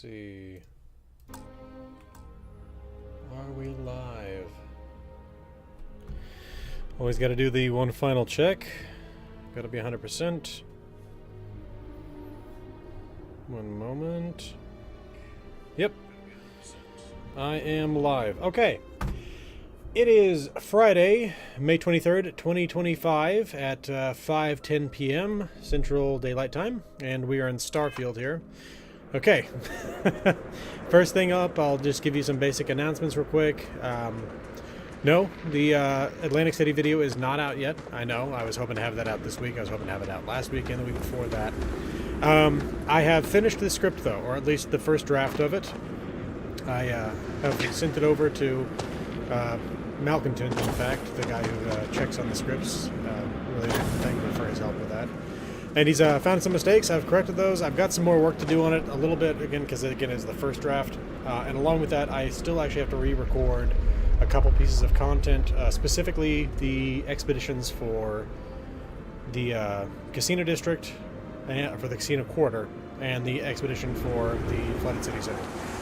see. Are we live? Always got to do the one final check. Got to be 100%. One moment. Yep. I am live. Okay. It is Friday, May 23rd, 2025 at 5:10 p.m. Central Daylight Time, and we are in Starfield here. Okay. First thing up, I'll just give you some basic announcements real quick. No, the Atlantic City video is not out yet. I know. I was hoping to have that out this week. I was hoping to have it out last week and the week before that. I have finished the script, though, or at least the first draft of it. I have sent it over to Malcontent, in fact, the guy who checks on the scripts. Really thankful for his help with that. And he's found some mistakes. I've corrected those. I've got some more work to do on it a little bit, again, because, again, it's the first draft. And along with that, I still actually have to re-record a couple pieces of content, specifically the expeditions for the Casino District, and for the Casino Quarter, and the expedition for the Flooded City Center.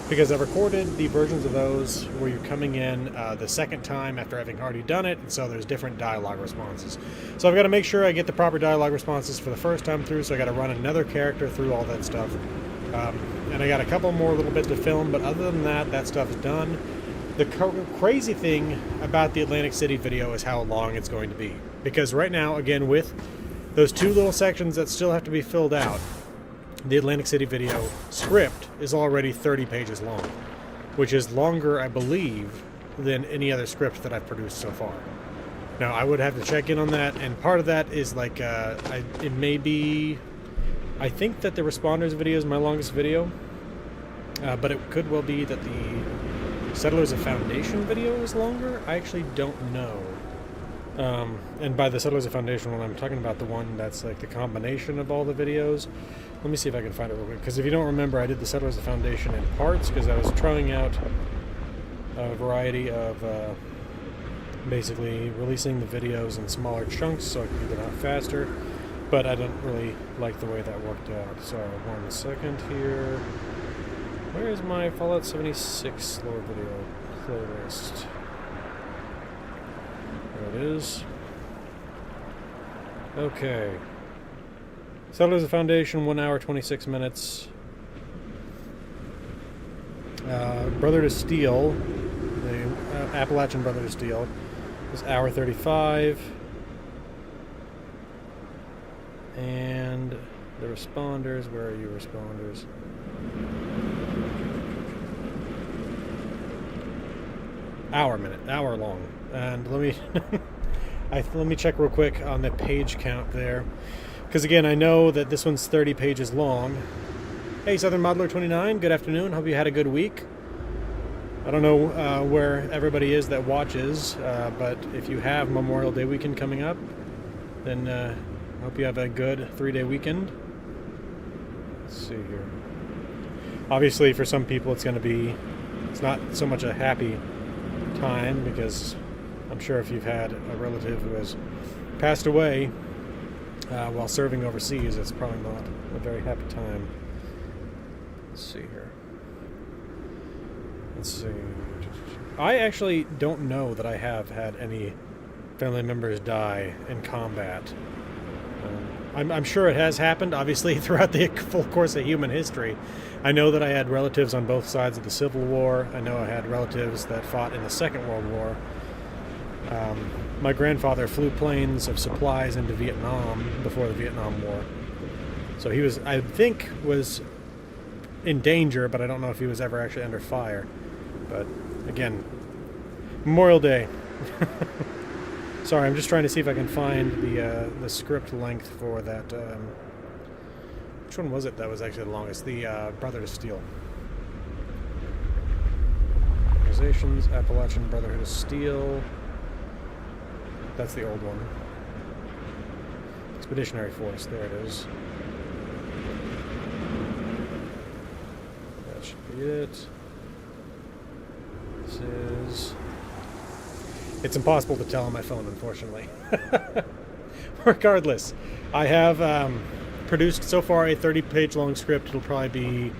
Because I've recorded the versions of those where you're coming in the second time after having already done it, and so there's different dialogue responses. So I've got to make sure I get the proper dialogue responses for the first time through, so I got to run another character through all that stuff. And I got a couple more little bits to film, but other than that, that stuff is done. The crazy thing about the Atlantic City video is how long it's going to be. Because right now, again, with those two little sections that still have to be filled out, the Atlantic City video script is already 30 pages long, which is longer, I believe, than any other script that I've produced so far. Now, I would have to check in on that, and part of that is like, it may be, I think that the Responders video is my longest video, but it could well be that the Settlers of Foundation video is longer. I actually don't know. And by the Settlers of Foundation one, I'm talking about the one that's like the combination of all the videos. Let me see if I can find it real quick, because if you don't remember, I did the Settlers of Foundation in parts, because I was trying out a variety of basically releasing the videos in smaller chunks so I could get them out faster, but I didn't really like the way that worked out. So 1 second here. Where is my Fallout 76 lore video playlist? There it is. Okay. Settlers of Foundation, 1 hour, 26 minutes. Brother to Steel, the Appalachian Brother to Steel, is hour 35. And the Responders, where are you, Responders? Hour long. And let me let me check real quick on the page count there, because again, I know that this one's 30 pages long. Hey, Southern Modeler 29, good afternoon. Hope you had a good week. I don't know where everybody is that watches, but if you have Memorial Day weekend coming up, then I hope you have a good 3-day weekend. Let's see here. Obviously, for some people, it's not so much a happy time, because I'm sure if you've had a relative who has passed away while serving overseas, it's probably not a very happy time. Let's see here. Let's see. I actually don't know that I have had any family members die in combat. I'm sure it has happened, obviously, throughout the full course of human history. I know that I had relatives on both sides of the Civil War. I know I had relatives that fought in the Second World War. My grandfather flew planes of supplies into Vietnam before the Vietnam War. So he was, I think, was in danger, but I don't know if he was ever actually under fire. But, again, Memorial Day. Sorry, I'm just trying to see if I can find the script length for that. Which one was it that was actually the longest? The Brother to Steel. Organizations, Appalachian Brotherhood of Steel. That's the old one. Expeditionary Force, there it is. That should be it. This is... It's impossible to tell on my phone, unfortunately. Regardless, I have produced so far a 30-page long script. It'll probably be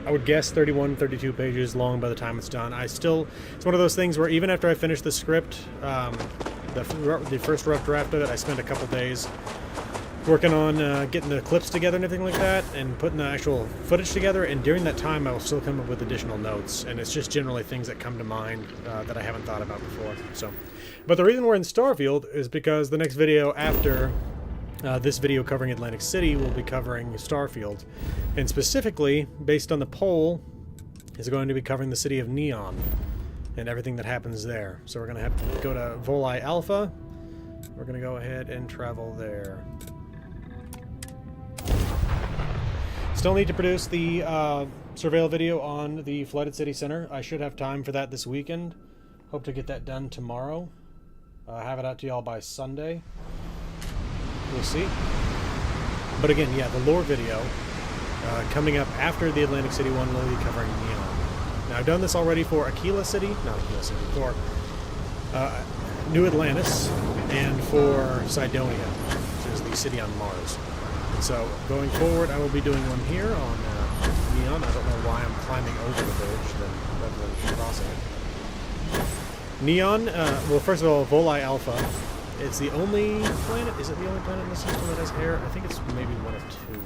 I would guess 31, 32 pages long by the time it's done. It's one of those things where even after I finish the script, the first rough draft of it, I spent a couple days working on getting the clips together and everything like that, and putting the actual footage together, and during that time I will still come up with additional notes, and it's just generally things that come to mind that I haven't thought about before. So, but the reason we're in Starfield is because the next video after this video covering Atlantic City will be covering Starfield, and specifically, based on the poll, is going to be covering the city of Neon and everything that happens there. So we're going to have to go to Voli Alpha. We're going to go ahead and travel there. Still need to produce the surveil video on the flooded city center. I should have time for that this weekend. Hope to get that done tomorrow. Have it out to y'all by Sunday. We'll see. But again, yeah, the lore video coming up after the Atlantic City one will be covering Neon. Now, I've done this already for Aquila City, not Aquila City, for New Atlantis and for Cydonia, which is the city on Mars. And so, going forward, I will be doing one here on Neon. I don't know why I'm climbing over the bridge rather than crossing it. Neon, well, first of all, Voli Alpha. It's the only planet. Is it the only planet in the system that has hair? I think it's maybe one of two.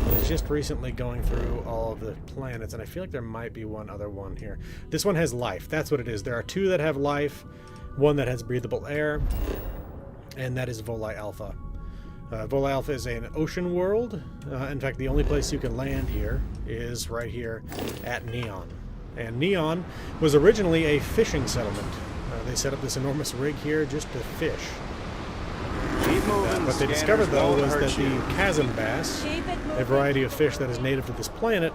I was just recently going through all of the planets, and I feel like there might be one other one here. This one has life. That's what it is. There are two that have life, one that has breathable air, and that is Voli Alpha. Voli Alpha is an ocean world. In fact, the only place you can land here is right here at Neon. And Neon was originally a fishing settlement. They set up this enormous rig here just to fish. What they discovered, though, was that the chasm bass, a variety of fish that is native to this planet,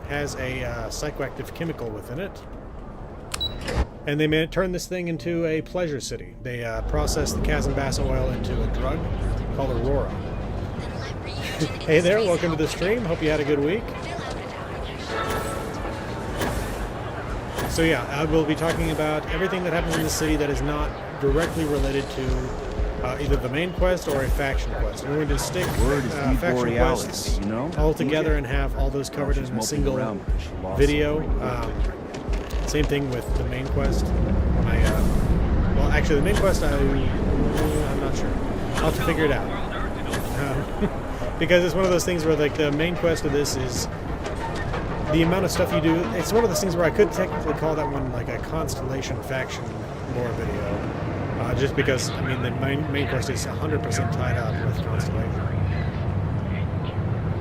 has a psychoactive chemical within it. And they turned this thing into a pleasure city. They processed the chasm bass oil into a drug called Aurora. Hey there, welcome to the stream. Hope you had a good week. So yeah, I will be talking about everything that happens in the city that is not directly related to either the main quest or a faction quest. We're going to stick faction quests all together and have all those covered in a single video. Same thing with the main quest. Well, actually, the main quest, I'm not sure. I'll have to figure it out. Because it's one of those things where, like, the main quest of this is the amount of stuff you do. It's one of those things where I could technically call that one like a Constellation faction lore video. Just because, I mean, the main quest is 100% tied up with Constellation.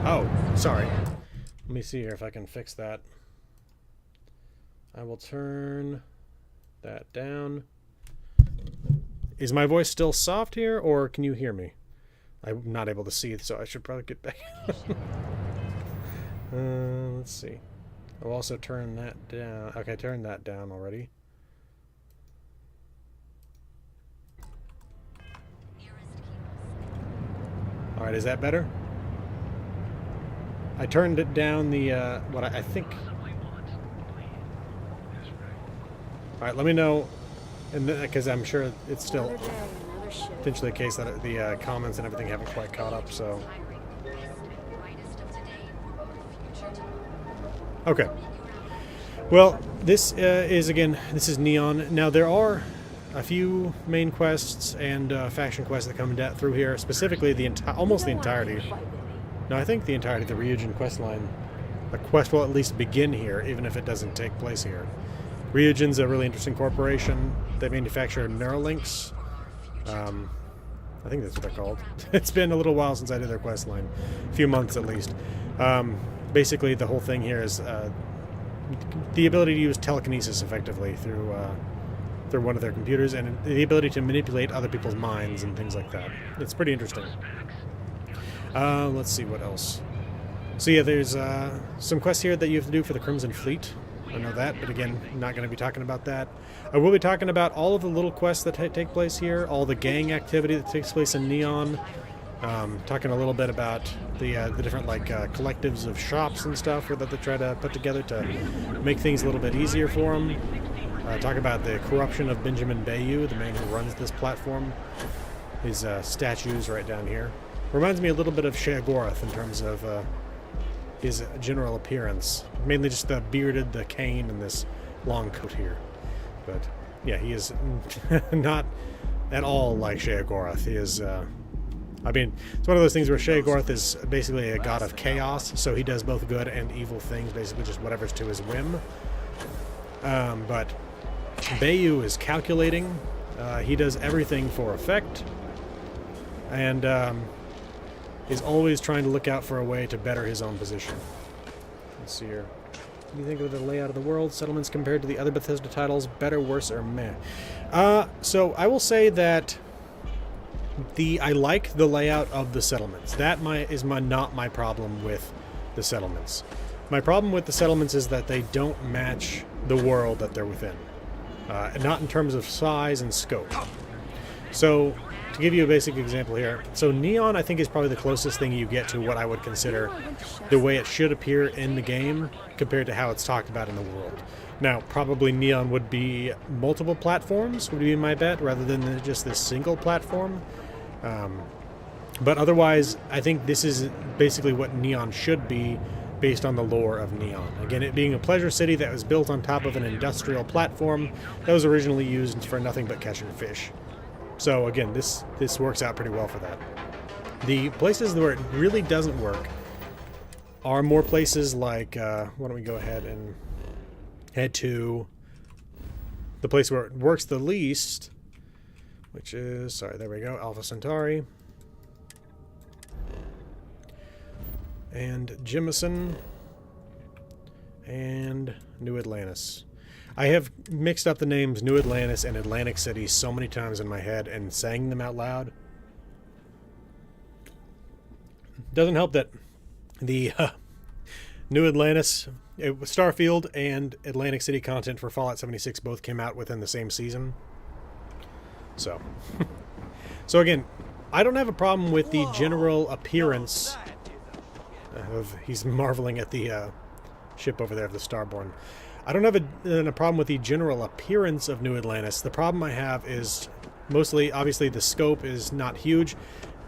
Oh, sorry. Let me see here if I can fix that. I will turn that down. Is my voice still soft here, or can you hear me? I'm not able to see, so I should probably get back. Let's see. I'll also turn that down. Okay, I turned that down already. Alright, is that better? I turned it down the, what I think... Alright, let me know, because I'm sure it's still potentially the case that the comments and everything haven't quite caught up, so... Okay. Well, this is Neon. Now, there are a few main quests and faction quests that come through here, specifically almost the entirety. No, I think the entirety of the Ryujin quest line. The quest will at least begin here, even if it doesn't take place here. Ryujin's a really interesting corporation. They manufacture Neuralinks. I think that's what they're called. It's been a little while since I did their quest line. A few months at least. Basically, the whole thing here is the ability to use telekinesis effectively through one of their computers, and the ability to manipulate other people's minds and things like that. It's pretty interesting. Let's see what else. So yeah, there's some quests here that you have to do for the Crimson Fleet. I know that, but again, I'm not going to be talking about that. I will be talking about all of the little quests that take place here, all the gang activity that takes place in Neon. Talking a little bit about the different collectives of shops and stuff that they try to put together to make things a little bit easier for them. Talk about the corruption of Benjamin Bayou, the man who runs this platform. His statues right down here. Reminds me a little bit of Sheogorath in terms of his general appearance. Mainly just the bearded, the cane, and this long coat here. But yeah, he is not at all like Sheogorath. He is, I mean, it's one of those things where Sheogorath is basically a god of chaos, so he does both good and evil things, basically just whatever's to his whim. But Bayu is calculating. He does everything for effect, and is always trying to look out for a way to better his own position. Let's see here. What do you think of the layout of the world? Settlements compared to the other Bethesda titles? Better, worse, or meh? So I will say that I like the layout of the settlements. That is not my problem with the settlements. My problem with the settlements is that they don't match the world that they're within. Not in terms of size and scope. So, to give you a basic example here, so Neon I think is probably the closest thing you get to what I would consider the way it should appear in the game compared to how it's talked about in the world. Now, probably Neon would be multiple platforms, would be my bet, rather than just this single platform. But otherwise, I think this is basically what Neon should be based on the lore of Neon. Again, it being a pleasure city that was built on top of an industrial platform that was originally used for nothing but catching fish. So again, this works out pretty well for that. The places where it really doesn't work are more places like, why don't we go ahead and head to the place where it works the least, which is, sorry, there we go, Alpha Centauri. And Jemison. And New Atlantis. I have mixed up the names New Atlantis and Atlantic City so many times in my head and saying them out loud. Doesn't help that the New Atlantis, Starfield and Atlantic City content for Fallout 76 both came out within the same season. So, so again, I don't have a problem with the general appearance of, he's marveling at the ship over there of the Starborn. I don't have a problem with the general appearance of New Atlantis. The problem I have is mostly, obviously, the scope is not huge.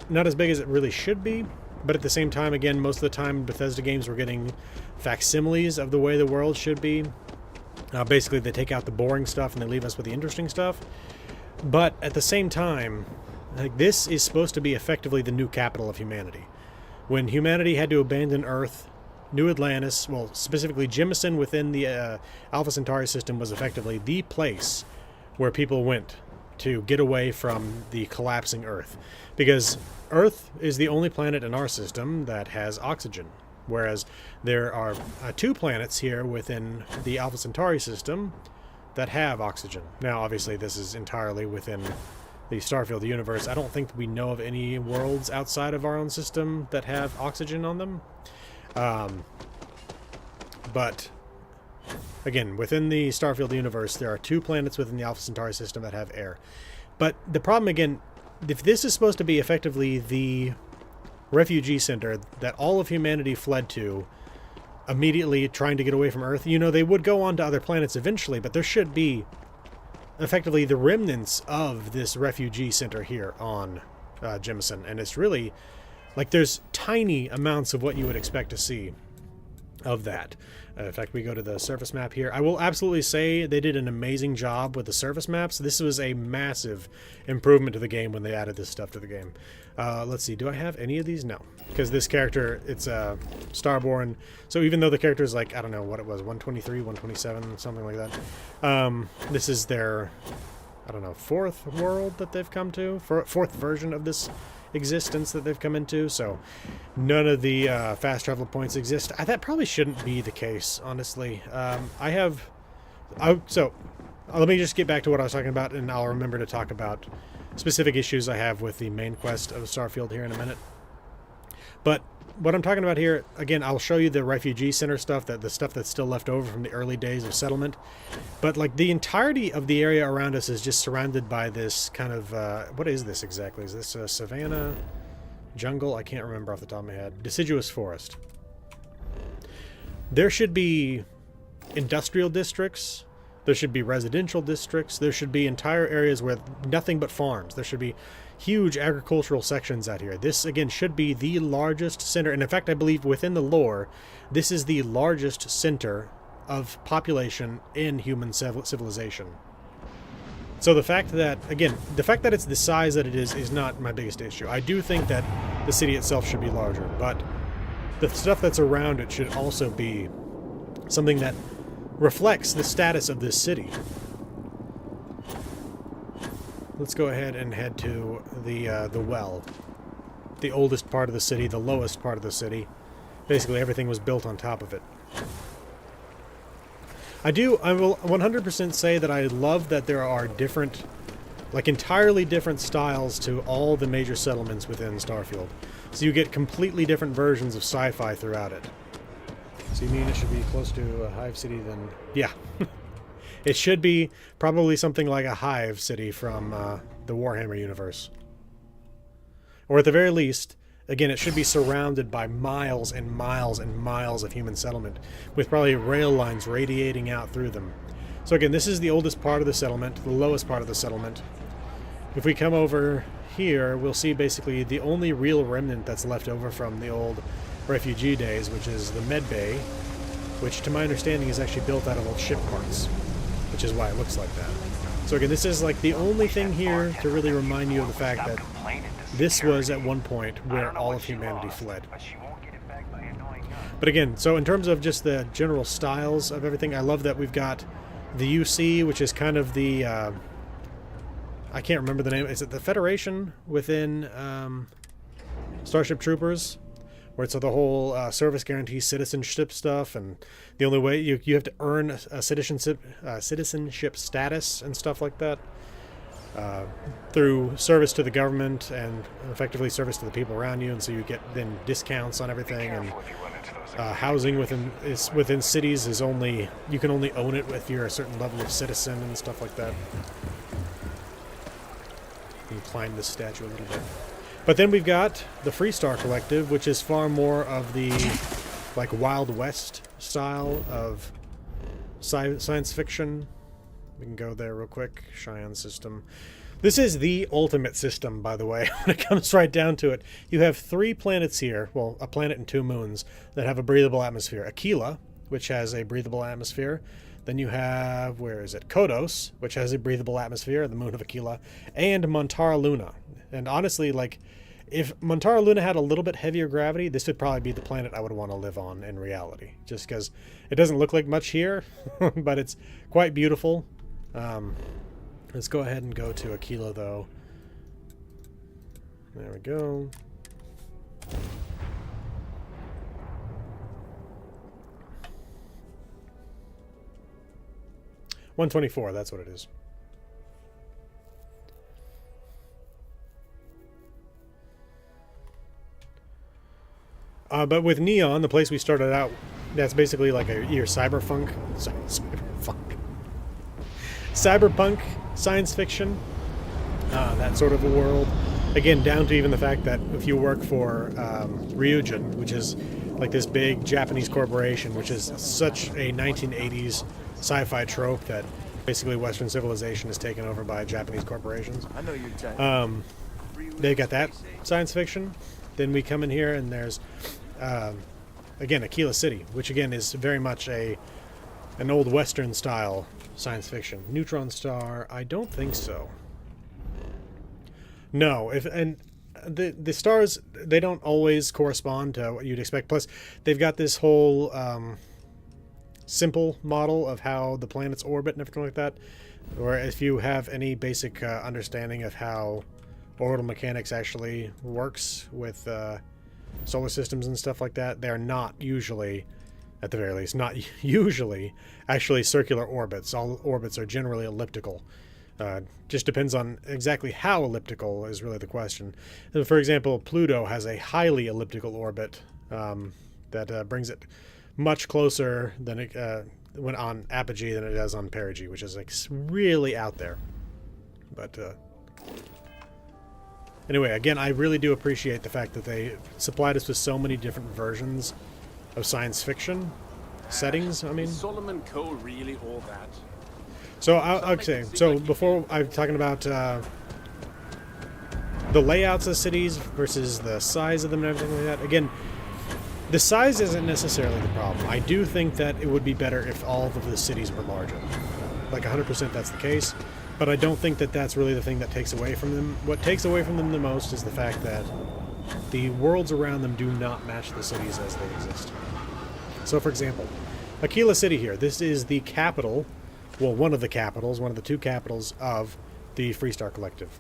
Not as big as it really should be, but at the same time, again, most of the time Bethesda games were getting facsimiles of the way the world should be. Basically, they take out the boring stuff and they leave us with the interesting stuff. But at the same time, like, this is supposed to be effectively the new capital of humanity. When humanity had to abandon Earth, New Atlantis, well, specifically Jemison within the Alpha Centauri system was effectively the place where people went to get away from the collapsing Earth. Because Earth is the only planet in our system that has oxygen, whereas there are 2 planets here within the Alpha Centauri system that have oxygen. Now, obviously, this is entirely within the Starfield universe. I don't think we know of any worlds outside of our own system that have oxygen on them. But again, within the Starfield universe, there are 2 planets within the Alpha Centauri system that have air. But the problem, again, if this is supposed to be effectively the refugee center that all of humanity fled to, immediately trying to get away from Earth, you know, they would go on to other planets eventually, but there should be effectively the remnants of this refugee center here on Jemison. And it's really, like, there's tiny amounts of what you would expect to see of that. In fact, we go to the surface map here. I will absolutely say they did an amazing job with the surface maps. This was a massive improvement to the game when they added this stuff to the game. Let's see, do I have any of these? No. Because this character, it's Starborn. So even though the character is like, I don't know what it was, 123, 127, something like that. This is their, I don't know, 4th world that they've come to. 4th version of this existence that they've come into, so none of the fast travel points exist. That probably shouldn't be the case, honestly. So let me just get back to what I was talking about, and I'll remember to talk about specific issues I have with the main quest of Starfield here in a minute. But what I'm talking about here, again, I'll show you the refugee center stuff, the stuff that's still left over from the early days of settlement. But like the entirety of the area around us is just surrounded by this kind of, what is this exactly? Is this a savanna, jungle? I can't remember off the top of my head. Deciduous forest. There should be industrial districts. There should be residential districts. There should be entire areas where nothing but farms. There should be huge agricultural sections out here. This, again, should be the largest center. And in fact, I believe within the lore, this is the largest center of population in human civilization. So the fact that, again, the fact that it's the size that it is not my biggest issue. I do think that the city itself should be larger, but the stuff that's around it should also be something that reflects the status of this city. Let's go ahead and head to the well. The oldest part of the city, the lowest part of the city. Basically, everything was built on top of it. I will 100% say that I love that there are different, like entirely different styles to all the major settlements within Starfield. So you get completely different versions of sci-fi throughout it. So you mean it should be close to a hive city then? Yeah. It should be probably something like a hive city from the Warhammer universe. Or at the very least, again, it should be surrounded by miles and miles and miles of human settlement, with probably rail lines radiating out through them. So again, this is the oldest part of the settlement, the lowest part of the settlement. If we come over here, we'll see basically the only real remnant that's left over from the old refugee days, which is the med bay, which to my understanding is actually built out of old ship parts, which is why it looks like that. So again, this is like the only thing here to really remind you of the fact that this was at one point where all of humanity fled. But again, so in terms of just the general styles of everything, I love that we've got the UC, which is kind of the, I can't remember the name, is it the Federation within Starship Troopers? Where it's the whole service guarantee citizenship stuff, and the only way you have to earn a citizenship status and stuff like that through service to the government and effectively service to the people around you, and so you get then discounts on everything. And housing within cities is only, you can only own it if you're a certain level of citizen and stuff like that. You can climb this statue a little bit. But then we've got the Freestar Collective, which is far more of the like Wild West style of science fiction. We can go there real quick. Cheyenne system. This is the ultimate system, by the way, when it comes right down to it. You have 3 planets here, well, a planet and 2 moons, that have a breathable atmosphere. Aquila, which has a breathable atmosphere. Then you have, where is it? Kodos, which has a breathable atmosphere, the moon of Aquila. And Montara Luna. And honestly, like, if Montara Luna had a little bit heavier gravity, this would probably be the planet I would want to live on in reality. Just because it doesn't look like much here, but it's quite beautiful. Let's go ahead and go to Aquila, though. There we go. $124, that's what it is. But with Neon, the place we started out, that's basically like your cyberpunk science fiction, that sort of a world. Again, down to even the fact that if you work for Ryujin, which is like this big Japanese corporation, which is such a 1980s sci-fi trope that basically Western civilization is taken over by Japanese corporations. I know you're they've got that science fiction. Then we come in here and there's, again, Aquila City, which again is very much an old Western style science fiction. Neutron Star, I don't think so. No, the stars, they don't always correspond to what you'd expect. Plus, they've got this whole simple model of how the planets orbit and everything like that. Or if you have any basic understanding of how orbital mechanics actually works with solar systems and stuff like that, they're not usually, at the very least, not usually actually circular orbits. All orbits are generally elliptical. Just depends on exactly how elliptical is really the question. For example, Pluto has a highly elliptical orbit that brings it much closer than it when on apogee than it does on perigee, which is like really out there. But anyway, again, I really do appreciate the fact that they supplied us with so many different versions of science fiction settings. I mean, is Solomon Co. really all that? So okay, so before I'm talking about the layouts of cities versus the size of them and everything like that. Again, the size isn't necessarily the problem. I do think that it would be better if all of the cities were larger. Like 100% that's the case. But I don't think that that's really the thing that takes away from them. What takes away from them the most is the fact that the worlds around them do not match the cities as they exist. So, for example, Aquila City here. This is the capital, well, one of the capitals, one of the two capitals of the Freestar Collective.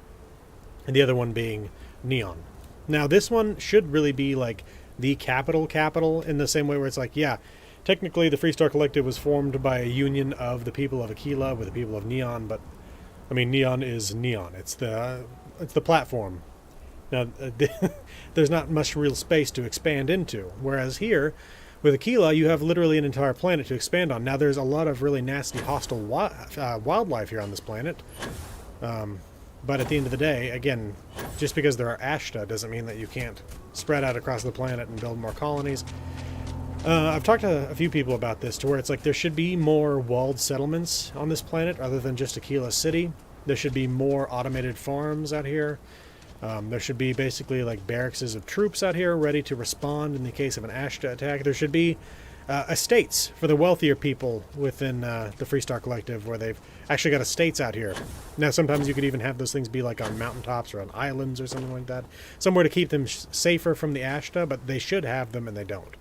And the other one being Neon. Now, this one should really be like the capital in the same way where it's like, yeah, technically the Freestar Collective was formed by a union of the people of Aquila with the people of Neon, but I mean, Neon is Neon. It's the platform. Now, there's not much real space to expand into. Whereas here, with Aquila, you have literally an entire planet to expand on. Now, there's a lot of really nasty, hostile wildlife here on this planet. But at the end of the day, again, just because there are Ashta doesn't mean that you can't spread out across the planet and build more colonies. I've talked to a few people about this, to where it's like there should be more walled settlements on this planet other than just Aquila City. There should be more automated farms out here. There should be basically like barracks of troops out here ready to respond in the case of an Ashta attack. There should be estates for the wealthier people within the Freestar Collective, where they've actually got estates out here. Now, sometimes you could even have those things be like on mountaintops or on islands or something like that. Somewhere to keep them safer from the Ashta, but they should have them and they don't.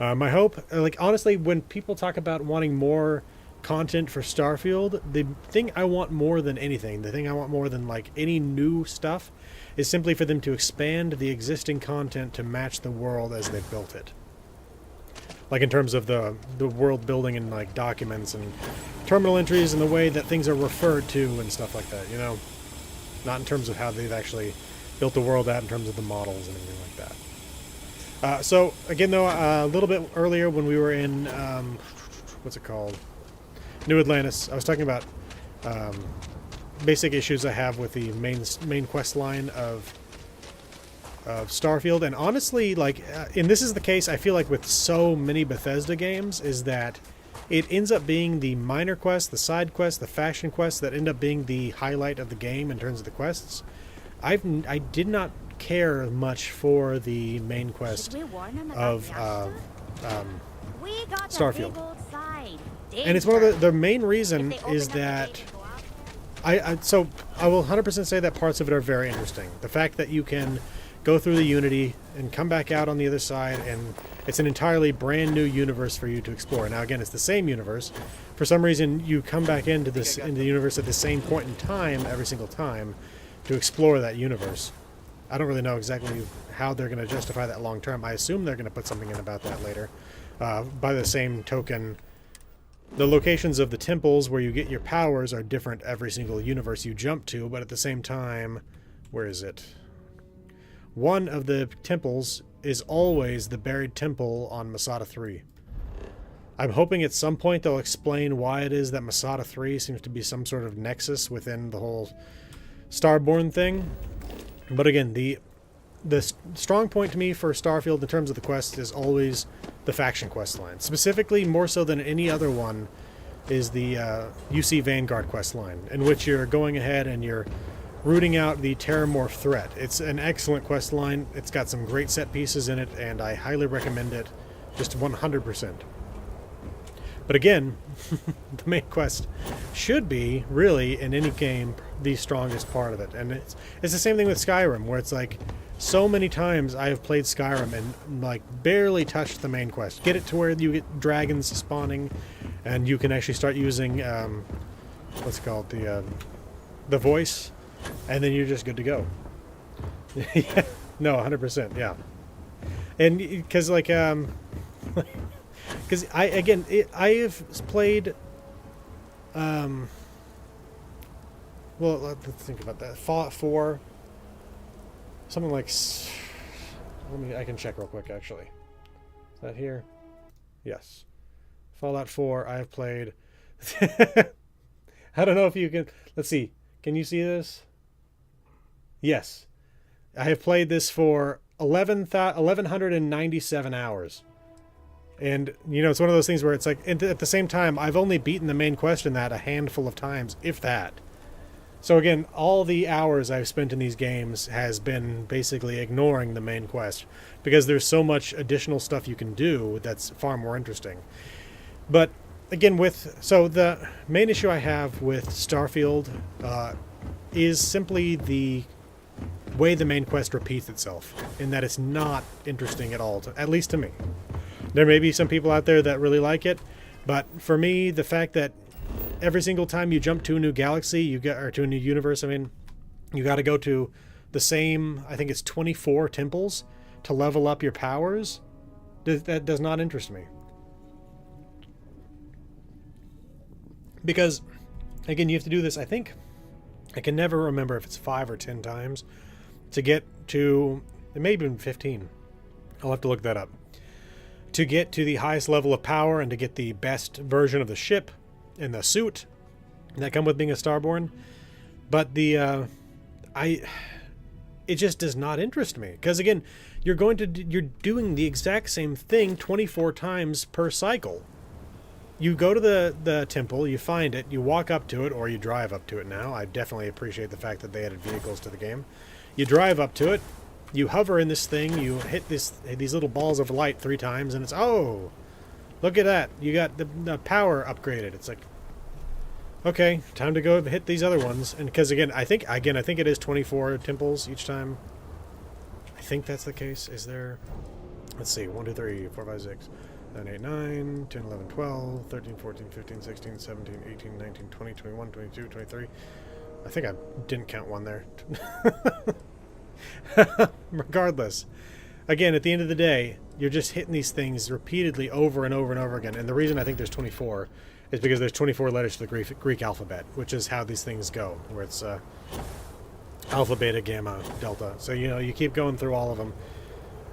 My hope, like honestly, when people talk about wanting more content for Starfield, the thing I want more than anything, the thing I want more than like any new stuff, is simply for them to expand the existing content to match the world as they've built it. Like in terms of the world building and like documents and terminal entries and the way that things are referred to and stuff like that, you know? Not in terms of how they've actually built the world out in terms of the models and everything like that. So, again, though, a little bit earlier when we were in, what's it called? New Atlantis, I was talking about basic issues I have with the main quest line of Starfield. And honestly, like, and this is the case, I feel like with so many Bethesda games, is that it ends up being the minor quests, the side quests, the faction quests that end up being the highlight of the game in terms of the quests. I did not care much for the main quest of Starfield. And it's one of the main reason is that so I will 100% say that parts of it are very interesting. The fact that you can go through the Unity and come back out on the other side, and it's an entirely brand new universe for you to explore. Now again, it's the same universe. For some reason, you come back into the universe at the same point in time every single time to explore that universe. I don't really know exactly how they're going to justify that long term. I assume they're going to put something in about that later. By the same token, the locations of the temples where you get your powers are different every single universe you jump to, but at the same time, where is it? One of the temples is always the buried temple on Masada 3. I'm hoping at some point they'll explain why it is that Masada 3 seems to be some sort of nexus within the whole Starborn thing. But again, the strong point to me for Starfield in terms of the quest is always the faction quest line. Specifically, more so than any other one, is the UC Vanguard quest line, in which you're going ahead and you're rooting out the Terramorph threat. It's an excellent quest line. It's got some great set pieces in it, and I highly recommend it, just 100%. But again, the main quest should be, really, in any game, the strongest part of it. And it's the same thing with Skyrim, where it's like, so many times I have played Skyrim and, like, barely touched the main quest. Get it to where you get dragons spawning, and you can actually start using, what's it called, the voice, and then you're just good to go. Yeah, no, 100%, yeah. And, because, like, because I have played, well, let's think about that. Fallout 4, something like, I can check real quick, actually. Is that here? Yes. Fallout 4, I have played. I don't know if you can, let's see. Can you see this? Yes. I have played this for 1,197 hours. And, you know, it's one of those things where it's like, at the same time, I've only beaten the main quest in that a handful of times, if that. So again, all the hours I've spent in these games has been basically ignoring the main quest because there's so much additional stuff you can do that's far more interesting. But again, so the main issue I have with Starfield is simply the way the main quest repeats itself, in that it's not interesting at all, at least to me. There may be some people out there that really like it, but for me, the fact that every single time you jump to a new galaxy, or to a new universe, I mean, you got to go to the same, I think it's 24 temples to level up your powers. That does not interest me. Because, again, you have to do this, I think, I can never remember if it's 5 or 10 times to get to, it may have been 15. I'll have to look that up. To get to the highest level of power and to get the best version of the ship and the suit that come with being a Starborn. But it just does not interest me. Because again, you're doing the exact same thing 24 times per cycle. You go to the temple, you find it, you walk up to it, or you drive up to it now. I definitely appreciate the fact that they added vehicles to the game. You drive up to it, you hover in this thing, you hit these little balls of light 3 times, and it's, oh, look at that. You got the power upgraded. It's like, okay, time to go hit these other ones. And because again, I think it is 24 temples each time. I think that's the case. Is there, let's see, 1, 2, 3, 4, 5, 6, 7, 8, 9, 10, 11, 12, 13, 14, 15, 16, 17, 18, 19, 20, 21, 22, 23. I think I didn't count one there. Regardless, again, at the end of the day, you're just hitting these things repeatedly over and over and over again. And the reason I think there's 24 is because there's 24 letters to the Greek alphabet, which is how these things go, where it's alpha, beta, gamma, delta. So, you keep going through all of them.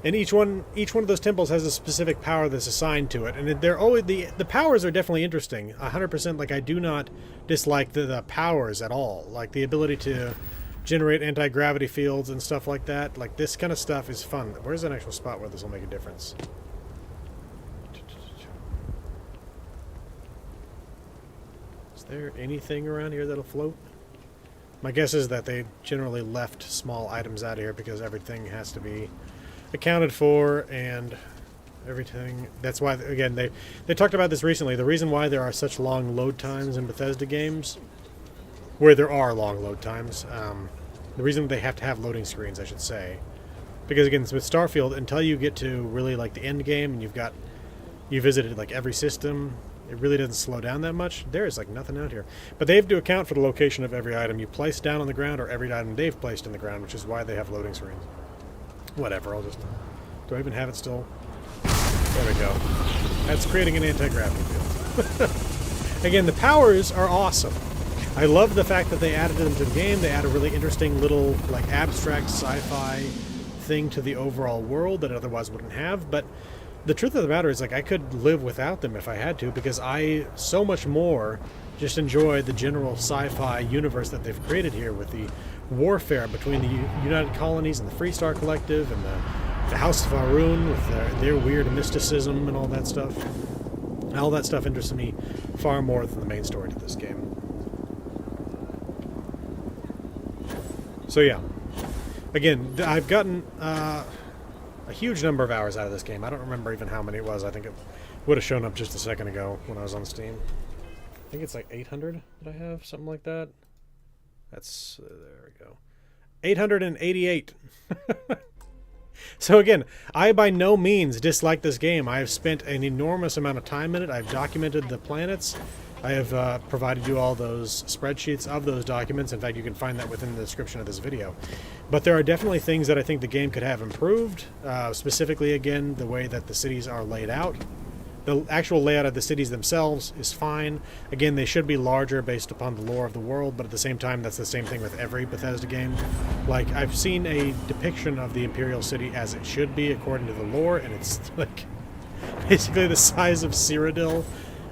And each one of those temples has a specific power that's assigned to it. And they're always, the powers are definitely interesting. 100%, like, I do not dislike the powers at all. Like, the ability to generate anti-gravity fields and stuff like that. Like, this kind of stuff is fun. Where's an actual spot where this will make a difference? Is there anything around here that'll float? My guess is that they generally left small items out of here because everything has to be accounted for and everything. That's why, again, they talked about this recently. The reason why there are such long load times in Bethesda games, where there are long load times, the reason they have to have loading screens, I should say, because again, with Starfield, until you get to really like the end game and you visited like every system, it really doesn't slow down that much. There's like nothing out here, but they have to account for the location of every item you place down on the ground or every item they've placed in the ground, which is why they have loading screens. Whatever, do I even have it still? There we go. That's creating an anti-gravity field. Again, the powers are awesome. I love the fact that they added them to the game. They add a really interesting little, like, abstract sci-fi thing to the overall world that it otherwise wouldn't have. But the truth of the matter is, like, I could live without them if I had to, because I so much more just enjoy the general sci-fi universe that they've created here with the warfare between the United Colonies and the Freestar Collective and the House of Arun with their weird mysticism and all that stuff. All that stuff interests me far more than the main story to this game. So yeah, again, I've gotten a huge number of hours out of this game. I don't remember even how many it was. I think it would have shown up just a second ago when I was on Steam. I think it's like 800 that I have, something like that. That's, there we go. 888. So again, I by no means dislike this game. I have spent an enormous amount of time in it. I've documented the planets. I have provided you all those spreadsheets of those documents. In fact, you can find that within the description of this video. But there are definitely things that I think the game could have improved. Specifically, again, the way that the cities are laid out. The actual layout of the cities themselves is fine. Again, they should be larger based upon the lore of the world, but at the same time, that's the same thing with every Bethesda game. Like, I've seen a depiction of the Imperial City as it should be according to the lore, and it's like basically the size of Cyrodiil,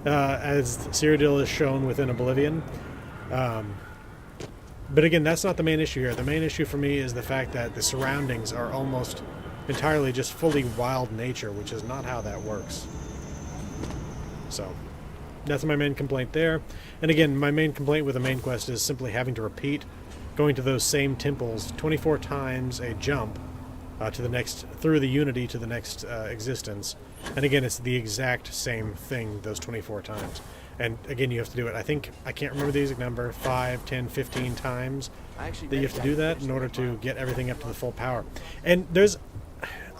as Cyrodiil is shown within Oblivion. But again, that's not the main issue here. The main issue for me is the fact that the surroundings are almost entirely just fully wild nature, which is not how that works. So, That's my main complaint there. And again, my main complaint with the main quest is simply having to repeat going to those same temples 24 times a jump to the next, through the Unity to the next existence. And again, it's the exact same thing those 24 times. And again, you have to do it, I can't remember the exact number, 5, 10, 15 times that you have to do that in order to get everything up to the full power. And there's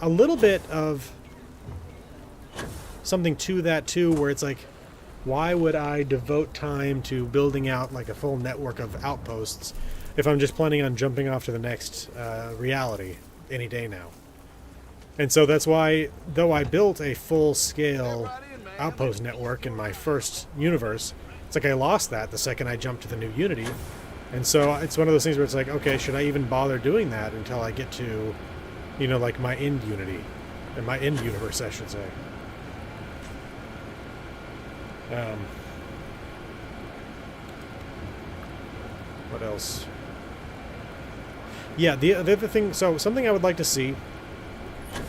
a little bit of something to that too, where it's like, why would I devote time to building out like a full network of outposts if I'm just planning on jumping off to the next reality any day now? And so that's why, though I built a full-scale outpost network in my first universe, it's like I lost that the second I jumped to the new Unity. And so it's one of those things where it's like, okay, should I even bother doing that until I get to, you know, like my end Unity, and my end universe, I should say. What else? Yeah, the other thing, so something I would like to see,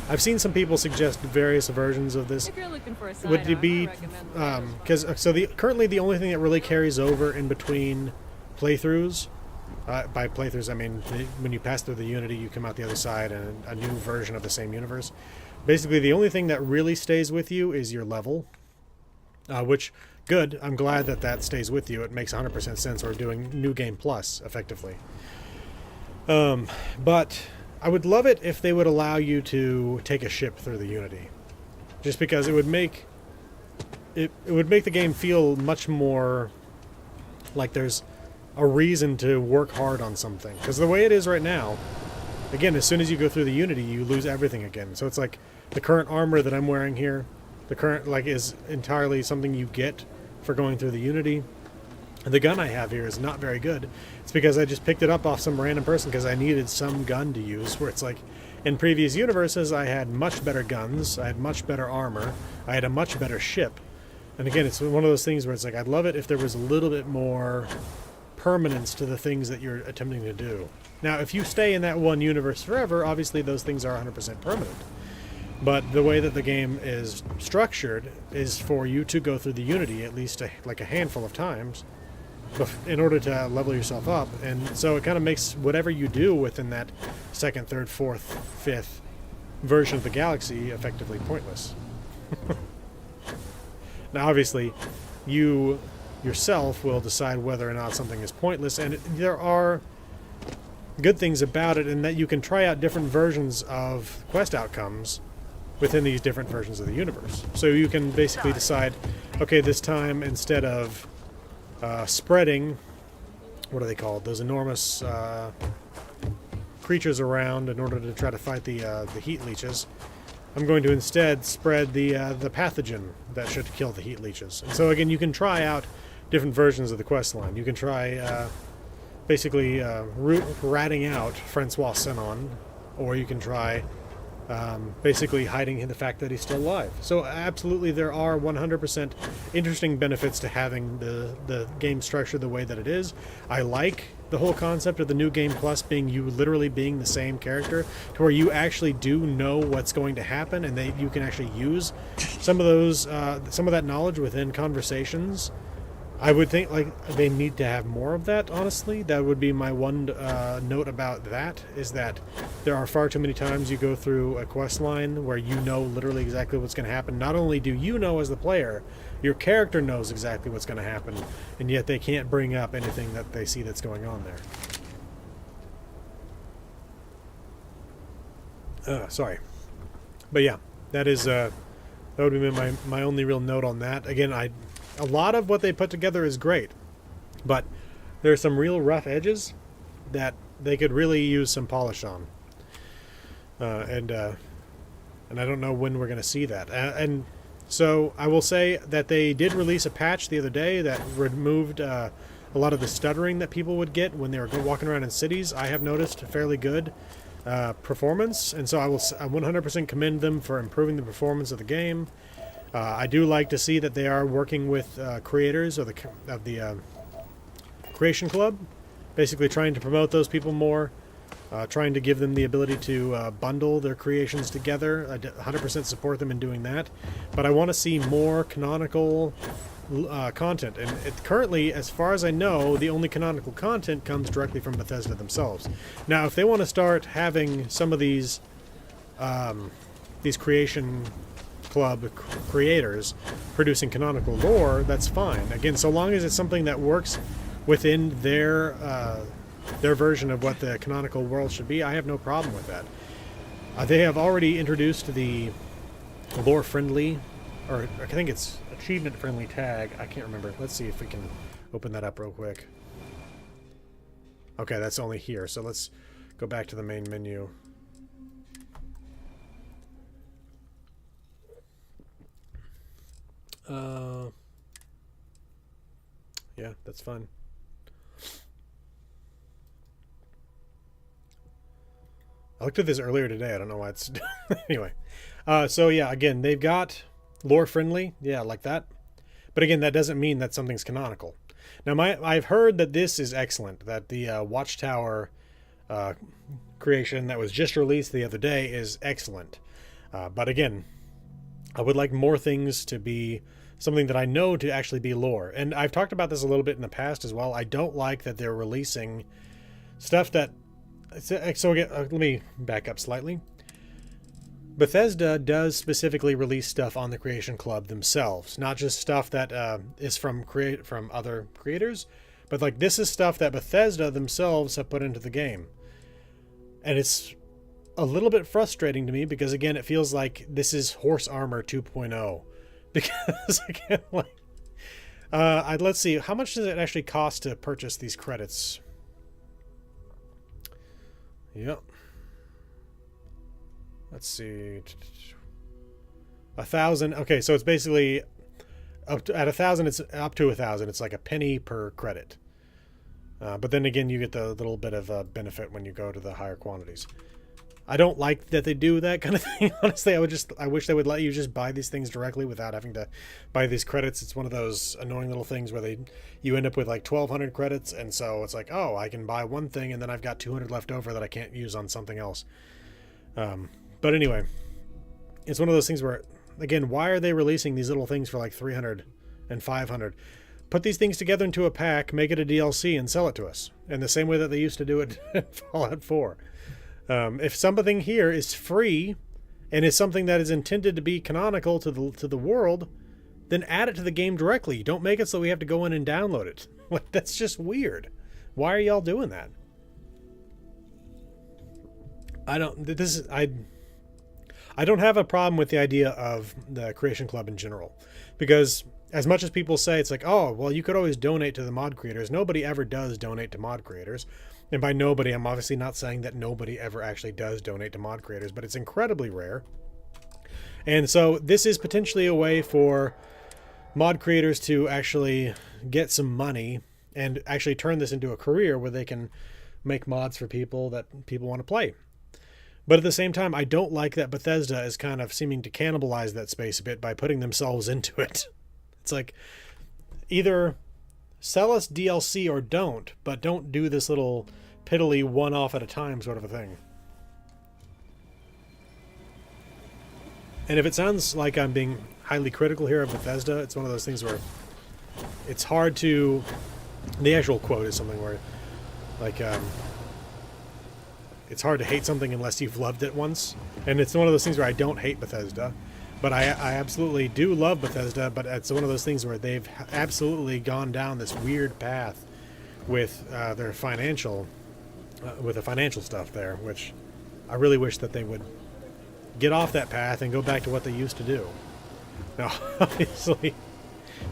I've seen some people suggest various versions of this. If you're looking for a side Would it be, because currently the only thing that really carries over in between playthroughs, by playthroughs I mean when you pass through the Unity, you come out the other side and a new version of the same universe. Basically, the only thing that really stays with you is your level, which, good, I'm glad that that stays with you. It makes 100% sense. We're doing New Game Plus, effectively. But I would love it if they would allow you to take a ship through the Unity, just because it would make the game feel much more like there's a reason to work hard on something. Because the way it is right now, again, as soon as you go through the Unity, you lose everything again. So it's like the current armor that I'm wearing here, the current is entirely something you get for going through the Unity. The gun I have here is not very good. It's because I just picked it up off some random person because I needed some gun to use, where it's like, in previous universes, I had much better guns, I had much better armor, I had a much better ship. And again, it's one of those things where it's like, I'd love it if there was a little bit more permanence to the things that you're attempting to do. Now, if you stay in that one universe forever, obviously those things are 100% permanent. But the way that the game is structured is for you to go through the Unity at least like a handful of times in order to level yourself up. And so it kind of makes whatever you do within that second, third, fourth, fifth version of the galaxy effectively pointless. Now, obviously, you yourself will decide whether or not something is pointless, and there are good things about it in that you can try out different versions of quest outcomes within these different versions of the universe. So you can basically decide, okay, this time instead of spreading, what are they called? Those enormous creatures around in order to try to fight the heat leeches. I'm going to instead spread the pathogen that should kill the heat leeches. And so again, you can try out different versions of the quest line. You can try basically ratting out Francois Senon, or you can try basically hiding the fact that he's still alive. So absolutely there are 100% interesting benefits to having the game structured the way that it is. I like the whole concept of the New Game Plus being you literally being the same character, to where you actually do know what's going to happen, and you can actually use some of those some of that knowledge within conversations. I would think like they need to have more of that, honestly. That would be my one note about that, is that there are far too many times you go through a quest line where you know literally exactly what's going to happen. Not only do you know as the player, your character knows exactly what's going to happen, and yet they can't bring up anything that they see that's going on there. Sorry. But yeah, that is that would be my only real note on that. Again, a lot of what they put together is great, but there are some real rough edges that they could really use some polish on. And I don't know when we're going to see that. And so I will say that they did release a patch the other day that removed a lot of the stuttering that people would get when they were walking around in cities. I have noticed fairly good performance, and so I 100% commend them for improving the performance of the game. I do like to see that they are working with creators of the Creation Club, basically trying to promote those people more. trying to give them the ability to bundle their creations together. I 100% support them in doing that. But I want to see more canonical content. And currently, as far as I know, the only canonical content comes directly from Bethesda themselves. Now, if they want to start having some of these creation club creators producing canonical lore, that's fine. Again, so long as it's something that works within their version of what the canonical world should be, I have no problem with that. They have already introduced the lore-friendly, or I think it's achievement-friendly tag. I can't remember. Let's see if we can open that up real quick. Okay, that's only here, so let's go back to the main menu. Yeah, that's fun. I looked at this earlier today. I don't know why it's... Anyway. So, yeah, again, they've got lore-friendly. Yeah, like that. But again, that doesn't mean that something's canonical. Now, I've heard that this is excellent, that the Watchtower creation that was just released the other day is excellent. But again, I would like more things to be something that I know to actually be lore. And I've talked about this a little bit in the past as well. I don't like that they're releasing stuff that... So again, let me back up slightly. Bethesda does specifically release stuff on the Creation Club themselves, not just stuff that is from other creators, but like this is stuff that Bethesda themselves have put into the game. And it's a little bit frustrating to me because again, it feels like this is Horse Armor 2.0. Because again, like, let's see, how much does it actually cost to purchase these credits? Yep. Let's see. 1,000. Okay, so it's basically at 1,000. It's up to 1,000. It's like a penny per credit. But then again, you get the little bit of benefit when you go to the higher quantities. I don't like that they do that kind of thing. Honestly, I wish they would let you just buy these things directly without having to buy these credits. It's one of those annoying little things where you end up with like 1,200 credits, and so it's like, oh, I can buy one thing, and then I've got 200 left over that I can't use on something else. But anyway, it's one of those things where, again, why are they releasing these little things for like 300 and 500? Put these things together into a pack, make it a DLC, and sell it to us in the same way that they used to do it in Fallout 4. If something here is free and is something that is intended to be canonical to the world, then add it to the game directly. Don't make it so we have to go in and download it. Like, that's just weird. Why are y'all doing that? I don't have a problem with the idea of the Creation Club in general, because as much as people say it's like, oh, well, you could always donate to the mod creators. Nobody ever does donate to mod creators. And by nobody, I'm obviously not saying that nobody ever actually does donate to mod creators, but it's incredibly rare. And so this is potentially a way for mod creators to actually get some money and actually turn this into a career where they can make mods for people that people want to play. But at the same time, I don't like that Bethesda is kind of seeming to cannibalize that space a bit by putting themselves into it. It's like, either sell us DLC or don't, but don't do this little piddly one-off at a time sort of a thing. And if it sounds like I'm being highly critical here of Bethesda, it's one of those things where it's hard to... The actual quote is something where, like, it's hard to hate something unless you've loved it once. And it's one of those things where I don't hate Bethesda. But I absolutely do love Bethesda, but it's one of those things where they've absolutely gone down this weird path with their financial stuff there, which I really wish that they would get off that path and go back to what they used to do. Now, obviously,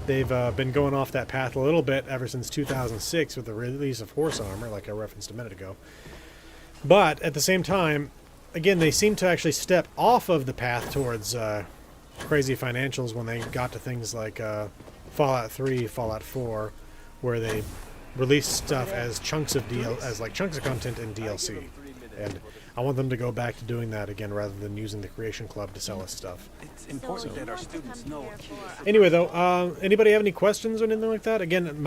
they've been going off that path a little bit ever since 2006 with the release of Horse Armor, like I referenced a minute ago. But at the same time, again, they seem to actually step off of the path towards crazy financials when they got to things like Fallout 3, Fallout 4, where they released stuff as chunks of chunks of content in DLC. And I want them to go back to doing that again rather than using the Creation Club to sell us stuff. It's important that our students know. Anyway, though, anybody have any questions or anything like that? Again,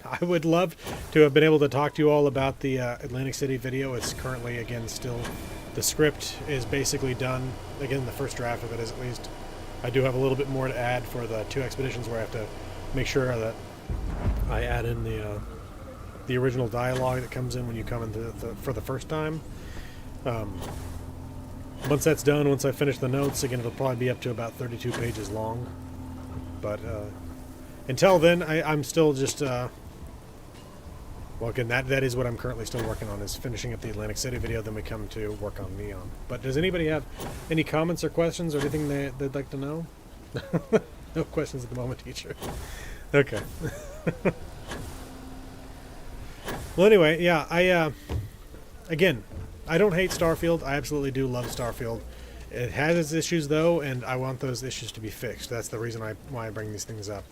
I would love to have been able to talk to you all about the Atlantic City video. It's currently, again, still... The script is basically done. Again, the first draft of it is at least. I do have a little bit more to add for the 2 expeditions where I have to make sure that I add in the original dialogue that comes in when you come in for the first time. Once that's done, once I finish the notes, again, it'll probably be up to about 32 pages long. But until then, I'm still just... well, again, that is what I'm currently still working on, is finishing up the Atlantic City video, then we come to work on Neon. But does anybody have any comments or questions or anything they'd like to know? No questions at the moment, teacher. Okay. Well, anyway, yeah, again, I don't hate Starfield. I absolutely do love Starfield. It has its issues, though, and I want those issues to be fixed. That's the reason why I bring these things up.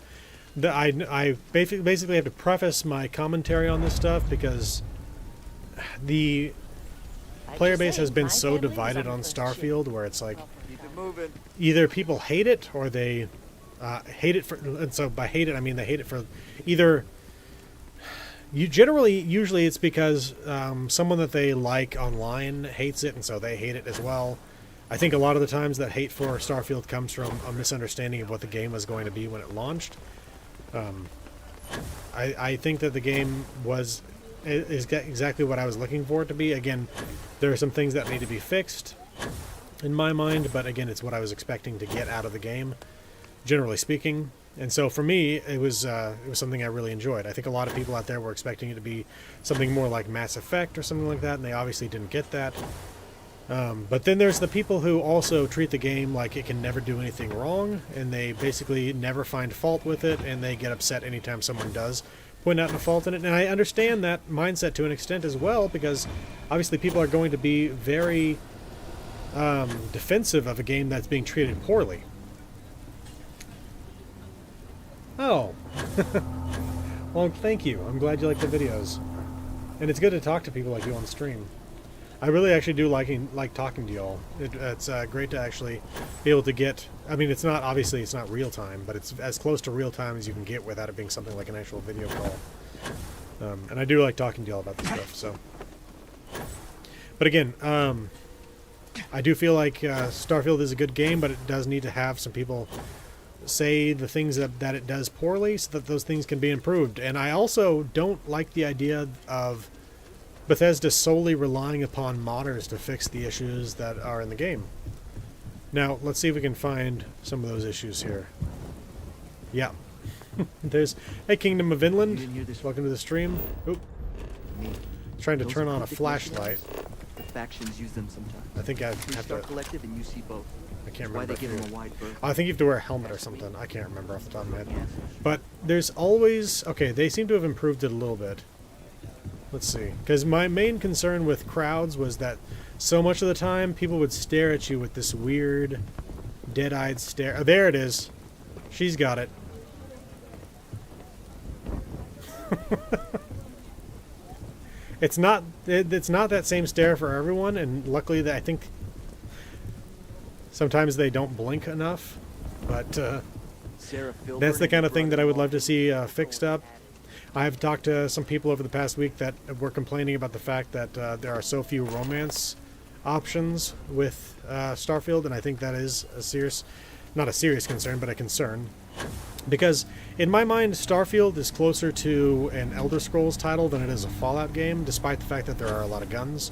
I basically have to preface my commentary on this stuff because the player base has been so divided on Starfield, where it's like either people hate it or they hate it for, and so by hate it I mean they hate it for either. Usually it's because someone that they like online hates it, and so they hate it as well. I think a lot of the times that hate for Starfield comes from a misunderstanding of what the game was going to be when it launched. I think that the game is exactly what I was looking for it to be. Again, there are some things that need to be fixed in my mind, but again, it's what I was expecting to get out of the game, generally speaking. And so for me, it was something I really enjoyed. I think a lot of people out there were expecting it to be something more like Mass Effect or something like that, and they obviously didn't get that. But then there's the people who also treat the game like it can never do anything wrong, and they basically never find fault with it, and they get upset anytime someone does point out a fault in it. And I understand that mindset to an extent as well, because obviously people are going to be very defensive of a game that's being treated poorly. Oh. Well, thank you. I'm glad you like the videos. And it's good to talk to people like you on stream. I really actually do like talking to y'all. It's great to actually be able to get... I mean, it's not real time, but it's as close to real time as you can get without it being something like an actual video call. And I do like talking to y'all about this stuff, so... But again, I do feel like Starfield is a good game, but it does need to have some people say the things that it does poorly so that those things can be improved. And I also don't like the idea of Bethesda solely relying upon modders to fix the issues that are in the game. Now, let's see if we can find some of those issues here. Yeah. There's... Hey, Kingdom of Inland. Welcome to the stream. Oop. Trying to turn on a flashlight. The factions use them sometimes. I think I have to... Collective and you see both. I can't Why remember. they give them a wide berth. I think you have to wear a helmet or something. I can't remember off the top of my head. But there's always... Okay, they seem to have improved it a little bit. Let's see. Because my main concern with crowds was that so much of the time people would stare at you with this weird dead-eyed stare. Oh, there it is. She's got it. It's not that same stare for everyone, and luckily I think sometimes they don't blink enough, but that's the kind of thing that I would love to see fixed up. I have talked to some people over the past week that were complaining about the fact that there are so few romance options with Starfield, and I think that is a serious, not a serious concern, but a concern. Because in my mind, Starfield is closer to an Elder Scrolls title than it is a Fallout game, despite the fact that there are a lot of guns.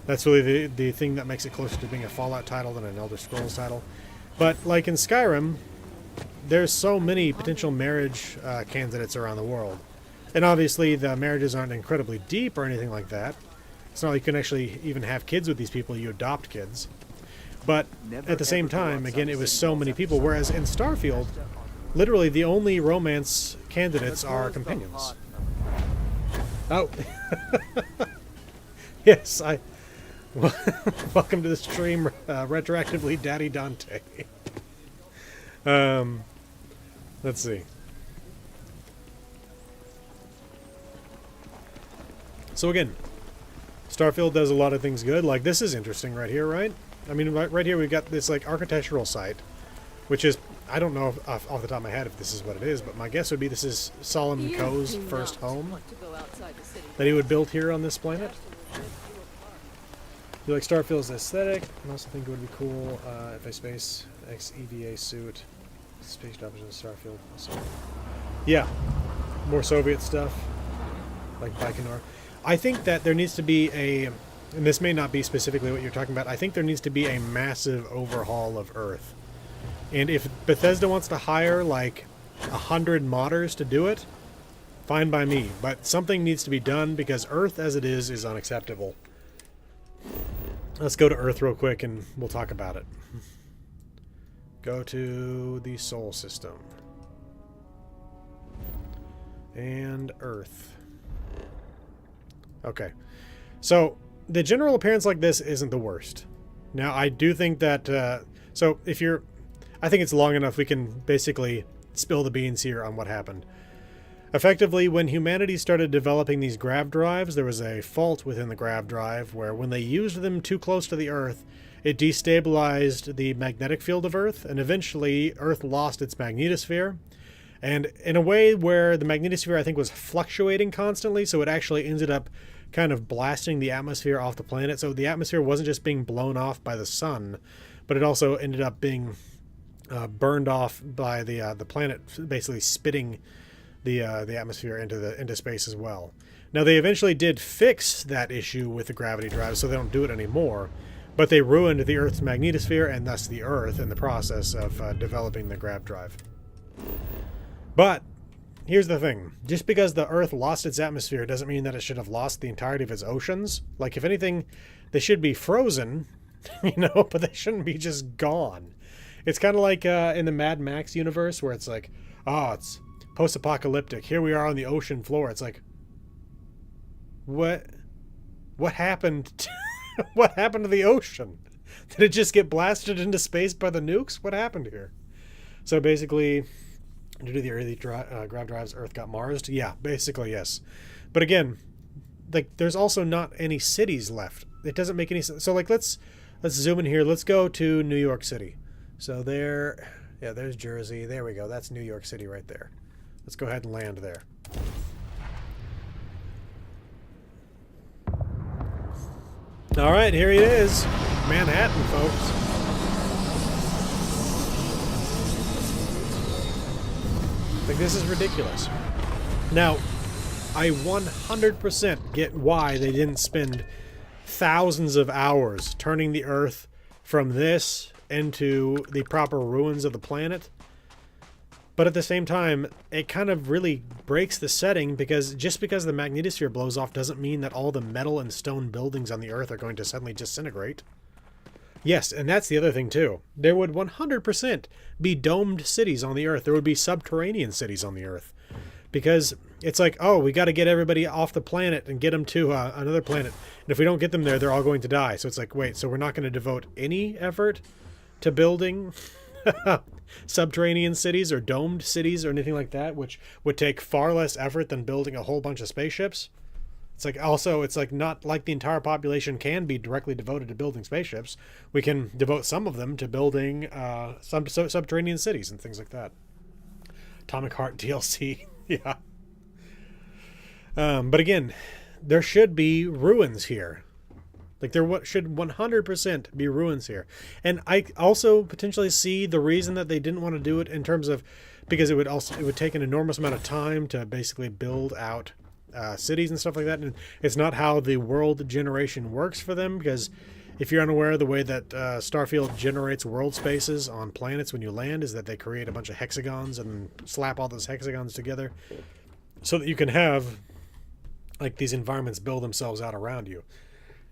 That's really the thing that makes it closer to being a Fallout title than an Elder Scrolls title. But like in Skyrim, there's so many potential marriage candidates around the world. And obviously the marriages aren't incredibly deep or anything like that. It's not like you can actually even have kids with these people, you adopt kids. But at the same time, again, it was so many people, whereas in Starfield, literally the only romance candidates are companions. Oh. Yes, welcome to the stream, retroactively Daddy Dante. Let's see. So again, Starfield does a lot of things good. Like, this is interesting right here, right? I mean, right here we've got this, like, architectural site which is, I don't know off the top of my head if this is what it is, but my guess would be this is Solomon Coe's first home that he would build here on this planet. You like Starfield's aesthetic? I also think it would be cool if a space XEVA suit, space adoption of Starfield. So, yeah, more Soviet stuff, like Baikonur. I think that there needs to be and this may not be specifically what you're talking about, I think there needs to be a massive overhaul of Earth. And if Bethesda wants to hire like 100 modders to do it, fine by me. But something needs to be done because Earth as it is unacceptable. Let's go to Earth real quick and we'll talk about it. Go to the Sol system. And Earth. Okay. So, the general appearance like this isn't the worst. Now, I do think that... so, if you're... I think it's long enough we can basically spill the beans here on what happened. Effectively, when humanity started developing these grav drives, there was a fault within the grav drive where when they used them too close to the Earth, it destabilized the magnetic field of Earth, and eventually Earth lost its magnetosphere. And in a way where the magnetosphere, I think, was fluctuating constantly, so it actually ended up kind of blasting the atmosphere off the planet. So the atmosphere wasn't just being blown off by the sun, but it also ended up being burned off by the planet, basically spitting the atmosphere into space as well. Now they eventually did fix that issue with the gravity drive, so they don't do it anymore. But they ruined the Earth's magnetosphere and thus the Earth in the process of developing the grav drive. But here's the thing: just because the Earth lost its atmosphere doesn't mean that it should have lost the entirety of its oceans. Like, if anything, they should be frozen, but they shouldn't be just gone. It's kind of like in the Mad Max universe where it's like, it's post-apocalyptic. Here we are on the ocean floor. It's like, what happened? What happened to the ocean? Did it just get blasted into space by the nukes? What happened here? So basically, due to the early grav drives, Earth got Marsed. Yeah, basically yes. But again, like, there's also not any cities left. It doesn't make any sense. So like, let's zoom in here. Let's go to New York City. So there's Jersey. There we go. That's New York City right there. Let's go ahead and land there. All right, here it is. Manhattan, folks. Like, this is ridiculous. Now, I 100% get why they didn't spend thousands of hours turning the Earth from this into the proper ruins of the planet. But at the same time, it kind of really breaks the setting, because just because the magnetosphere blows off doesn't mean that all the metal and stone buildings on the Earth are going to suddenly disintegrate. Yes, and that's the other thing too. There would 100% be domed cities on the Earth. There would be subterranean cities on the Earth. Because it's like, we got to get everybody off the planet and get them to another planet. And if we don't get them there, they're all going to die. So it's like, wait, so we're not going to devote any effort to building subterranean cities or domed cities or anything like that, which would take far less effort than building a whole bunch of spaceships. It's like, also, it's like not like the entire population can be directly devoted to building spaceships. We can devote some of them to building some subterranean cities and things like that. Atomic Heart DLC. Yeah. But again, there should be ruins here. Like, there should 100% be ruins here. And I also potentially see the reason that they didn't want to do it in terms of, because it would take an enormous amount of time to basically build out cities and stuff like that. And it's not how the world generation works for them, because if you're unaware, the way that Starfield generates world spaces on planets when you land is that they create a bunch of hexagons and slap all those hexagons together so that you can have, like, these environments build themselves out around you.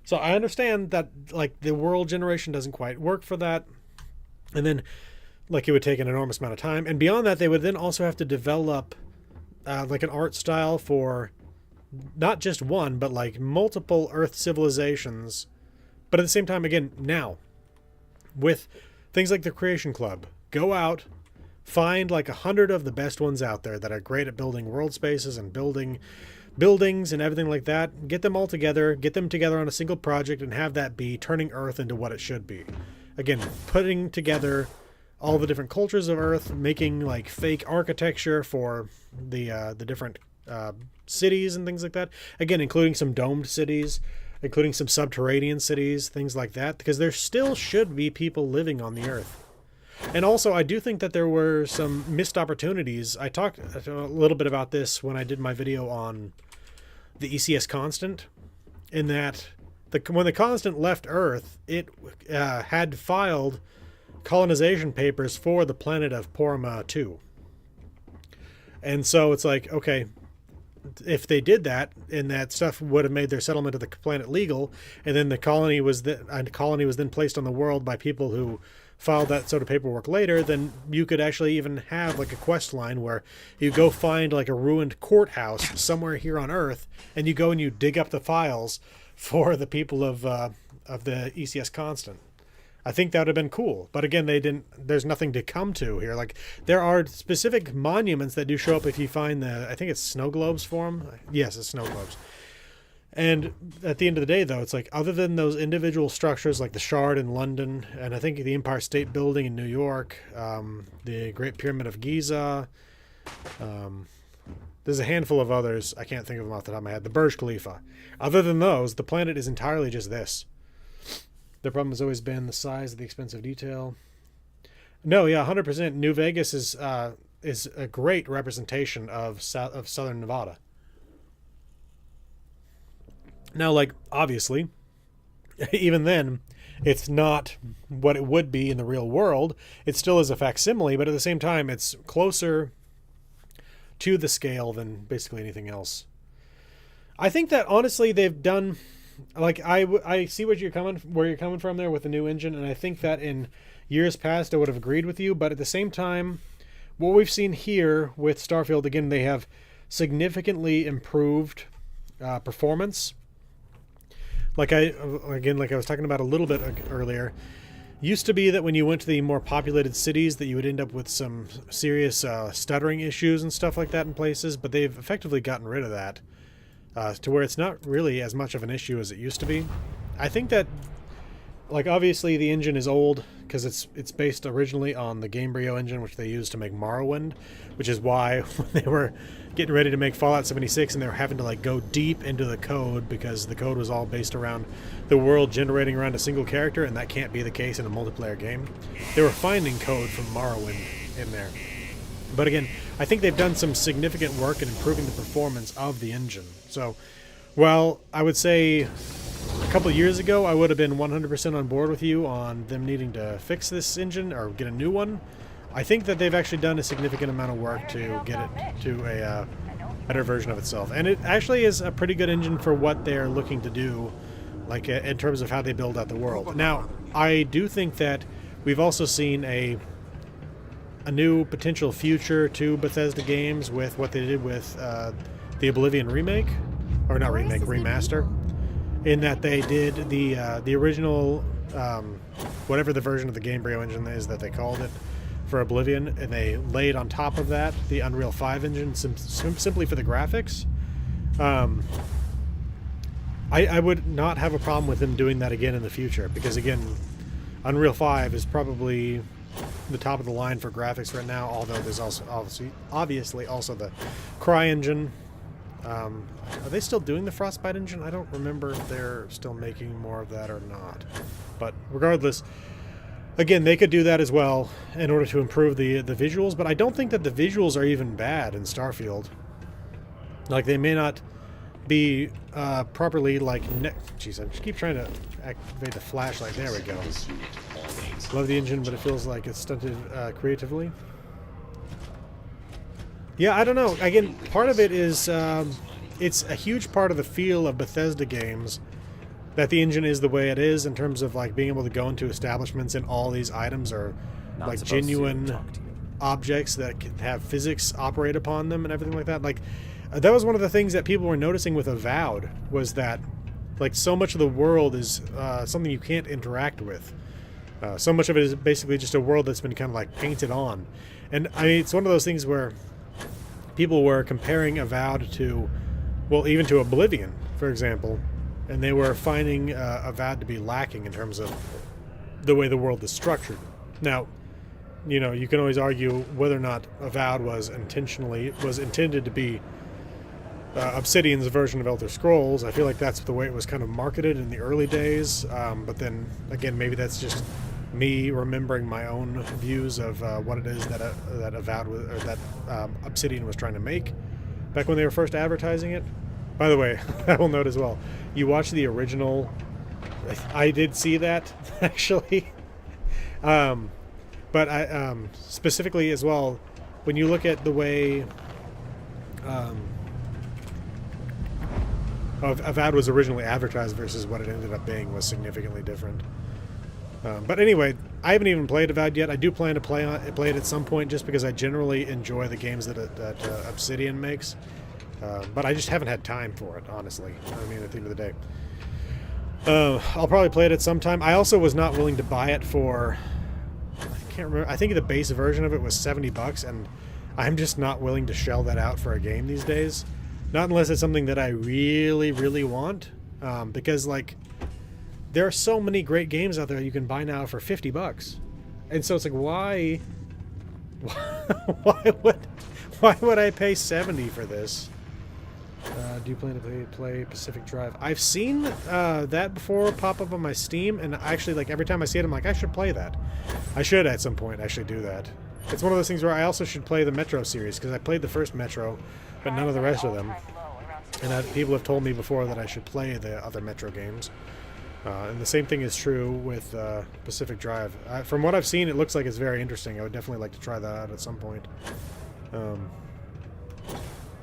So I understand that, like, the world generation doesn't quite work for that. And then, like, it would take an enormous amount of time. And beyond that, they would then also have to develop, like, an art style for not just one, but, like, multiple Earth civilizations. But at the same time, again, now, with things like the Creation Club, go out, find, like, 100 of the best ones out there that are great at building world spaces and building buildings and everything like that. Get them all together, get them together on a single project, and have that be turning Earth into what it should be. Again, putting together all the different cultures of Earth, making like fake architecture for the different cities and things like that. Again, including some domed cities, including some subterranean cities, things like that, because there still should be people living on the Earth. And also, I do think that there were some missed opportunities. I talked a little bit about this when I did my video on the ECS Constant, in that when the Constant left Earth, it had filed colonization papers for the planet of Porma 2. And so it's like, okay, if they did that, and that stuff would have made their settlement of the planet legal, and then the colony was then placed on the world by people who filed that sort of paperwork later, then you could actually even have like a quest line where you go find like a ruined courthouse somewhere here on Earth, and you go and you dig up the files for the people of the ECS Constant. I think that would have been cool, but again, they didn't. There's nothing to come to here. Like, there are specific monuments that do show up if you find I think it's snow globes for them. Yes, it's snow globes. And at the end of the day, though, it's like, other than those individual structures like the Shard in London, and I think the Empire State Building in New York, the Great Pyramid of Giza, there's a handful of others. I can't think of them off the top of my head. The Burj Khalifa. Other than those, the planet is entirely just this. The problem has always been the size of the expensive detail. No, yeah, 100%. New Vegas is a great representation of Southern Nevada. Now, like, obviously, even then, it's not what it would be in the real world. It still is a facsimile, but at the same time, it's closer to the scale than basically anything else. I think that, honestly, they've done... Like, I see where you're coming from there with the new engine, and I think that in years past I would have agreed with you, but at the same time, what we've seen here with Starfield, again, they have significantly improved performance. Like I was talking about a little bit earlier, used to be that when you went to the more populated cities that you would end up with some serious stuttering issues and stuff like that in places, but they've effectively gotten rid of that. To where it's not really as much of an issue as it used to be. I think that, like, obviously the engine is old because it's based originally on the Gamebryo engine, which they used to make Morrowind, which is why when they were getting ready to make Fallout 76 and they were having to like go deep into the code because the code was all based around the world generating around a single character, and that can't be the case in a multiplayer game. They were finding code from Morrowind in there. But again, I think they've done some significant work in improving the performance of the engine. So, while I would say a couple of years ago I would have been 100% on board with you on them needing to fix this engine or get a new one, I think that they've actually done a significant amount of work to get it to a better version of itself. And it actually is a pretty good engine for what they're looking to do, like in terms of how they build out the world. Now, I do think that we've also seen a new potential future to Bethesda games with what they did with the Oblivion remake, or not remake, remaster, in that they did the original, whatever the version of the Gamebryo engine is that they called it for Oblivion, and they laid on top of that the Unreal 5 engine simply for the graphics. I would not have a problem with them doing that again in the future, because again, Unreal 5 is probably the top of the line for graphics right now, although there's also obviously also the CryEngine. Are they still doing the Frostbite engine? I don't remember if they're still making more of that or not. But regardless, again, they could do that as well in order to improve the visuals, but I don't think that the visuals are even bad in Starfield. Like, they may not be properly, like... Jeez, I just keep trying to activate the flashlight. There we go. Love the engine, but it feels like it's stunted creatively. Yeah, I don't know. Again, part of it is it's a huge part of the feel of Bethesda games that the engine is the way it is in terms of like being able to go into establishments and all these items are like genuine objects that can have physics operate upon them and everything like that. Like that was one of the things that people were noticing with Avowed, was that like so much of the world is something you can't interact with. So much of it is basically just a world that's been kind of like painted on. And I mean, it's one of those things where people were comparing Avowed to, well, even to Oblivion, for example, and they were finding Avowed to be lacking in terms of the way the world is structured. Now, you know, you can always argue whether or not Avowed was intended to be Obsidian's version of Elder Scrolls. I feel like that's the way it was kind of marketed in the early days. But then again, maybe that's just me remembering my own views of what it is that Avowed was, or that Obsidian was trying to make back when they were first advertising it. By the way, I will note as well, you watch the original. I did see that actually, but I specifically as well, when you look at the way Avowed was originally advertised versus what it ended up being was significantly different. But anyway, I haven't even played Avowed yet. I do plan to play it at some point, just because I generally enjoy the games that Obsidian makes. But I just haven't had time for it, honestly. I mean, at the end of the day. I'll probably play it at some time. I also was not willing to buy it for... I can't remember. I think the base version of it was $70, and I'm just not willing to shell that out for a game these days. Not unless it's something that I really, really want. Because, like, there are so many great games out there you can buy now for $50. And so it's like, why would I pay $70 for this? Do you plan to play Pacific Drive? I've seen that before pop up on my Steam, and actually, like, every time I see it, I'm like, I should play that. I should at some point actually do that. It's one of those things where I also should play the Metro series, because I played the first Metro, but none of the rest of them. And people have told me before that I should play the other Metro games. And the same thing is true with Pacific Drive. From what I've seen, it looks like it's very interesting. I would definitely like to try that out at some point.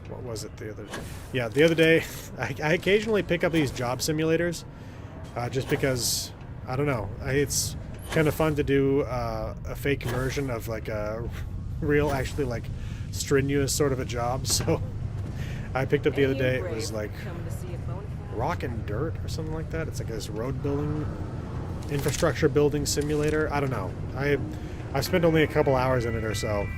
What was it the other... Yeah, the other day, I occasionally pick up these job simulators, just because, I don't know, it's kind of fun to do a fake version of, like, a real, actually, like, strenuous sort of a job. So I picked up the other day, it was like Rock and Dirt or something like that. It's like this road building, infrastructure building simulator. I don't know. I've spent only a couple hours in it or so,